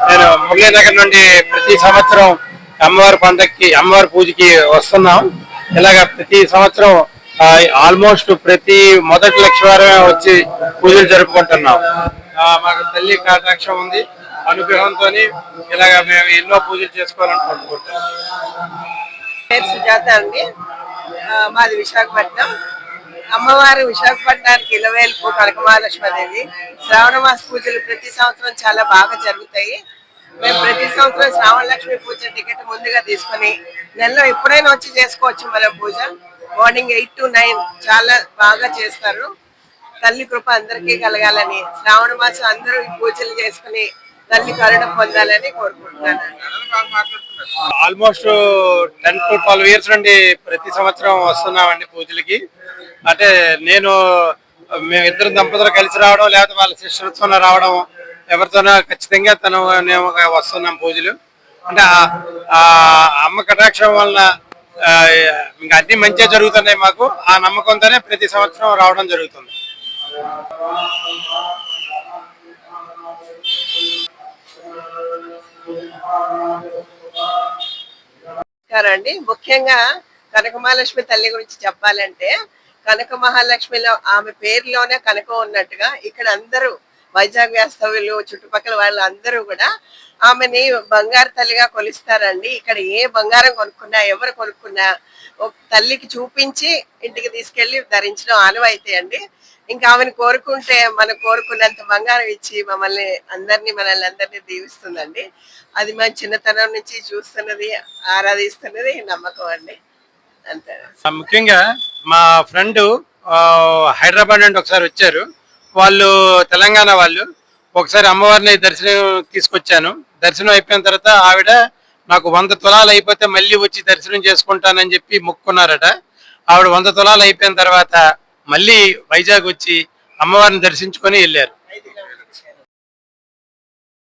నేను మురళీనగర్ నుండి ప్రతి సంవత్సరం అమ్మవారి పండక్కి అమ్మవారి పూజకి వస్తున్నాం. ఇలాగ ప్రతి సంవత్సరం ఆల్మోస్ట్ ప్రతి మొదటి లక్షవారమే వచ్చి పూజలు జరుపుకుంటున్నాం. మాకు తల్లి కటాక్షం ఉంది, అనుగ్రహంతో ఇలాగ మేము ఎన్నో పూజలు చేసుకోవాలని కోరుకుంటున్నాం. సుజాత అండి, మాది విశాఖపట్నం. అమ్మవారు విశాఖపట్నానికి ఇలవేల్పు కనకమహాలక్ష్మీదేవి. శ్రావణ మాస పూజలు ప్రతి సంవత్సరం చాలా బాగా జరుగుతాయి. మేము ప్రతి సంవత్సరం శ్రావణ లక్ష్మి పూజ టికెట్ ముందుగా తీసుకుని నెలలో ఎప్పుడైనా వచ్చి చేసుకోవచ్చు. మన పూజ మార్నింగ్ 8 to 9 చాలా బాగా చేస్తారు. తల్లి కృప అందరికీ కలగాలని, శ్రావణ మాసం అందరూ ఈ పూజలు చేసుకుని తల్లి కరుణ పొందాలని కోరుకుంటున్నాను. ఆల్మోస్ట్ 10 to 12 years నుండి ప్రతి సంవత్సరం వస్తున్నామండి పూజలకి. అంటే మేము ఇద్దరు దంపతులు కలిసి రావడం, లేకపోతే వాళ్ళ సిస్టర్తో రావడం, ఎవరితోనో ఖచ్చితంగా మేము వస్తున్నాం పూజలు. అంటే ఆ అమ్మ కటాక్షం వలన ఇంకా అన్ని మంచిగా జరుగుతున్నాయి. మాకు ఆ నమ్మకంతోనే ప్రతి సంవత్సరం రావడం జరుగుతుంది. అండి, ముఖ్యంగా కనకమహాలక్ష్మి తల్లి గురించి చెప్పాలంటే, కనక మహాలక్ష్మిలో ఆమె పేరులోనే కనకం ఉన్నట్టుగా ఇక్కడ అందరూ వైజాగ్ వాస్తవ్యులు, చుట్టుపక్కల వాళ్ళు అందరూ కూడా ఆమెని బంగారు తల్లిగా కొలుస్తారండి. ఇక్కడ ఏ బంగారం కొనుక్కున్నా, ఎవరు కొనుక్కున్నా తల్లికి చూపించి ఇంటికి తీసుకెళ్లి ధరించడం ఆనవాయితీ అండి. ఇంకా ఆమెను కోరుకుంటే మనం కోరుకున్నంత బంగారం ఇచ్చి మనల్ని అందరినీ దీవిస్తుందండి. అది మన చిన్నతనం నుంచి చూస్తున్నది, ఆరాధిస్తున్నది నమ్మకం అండి. అంతే. ముఖ్యంగా మా ఫ్రెండ్ హైదరాబాద్ నుండి ఒకసారి వచ్చారు. వాళ్ళు తెలంగాణ వాళ్ళు. ఒకసారి అమ్మవారిని దర్శనం తీసుకొచ్చాను. దర్శనం అయిపోయిన తర్వాత ఆవిడ నాకు 100 తులాలు అయిపోతే మళ్ళీ వచ్చి దర్శనం చేసుకుంటానని చెప్పి మొక్కున్నారట. ఆవిడ 100 తులాలు అయిపోయిన తర్వాత మళ్ళీ వైజాగ్ వచ్చి అమ్మవారిని దర్శించుకొని వెళ్ళారు.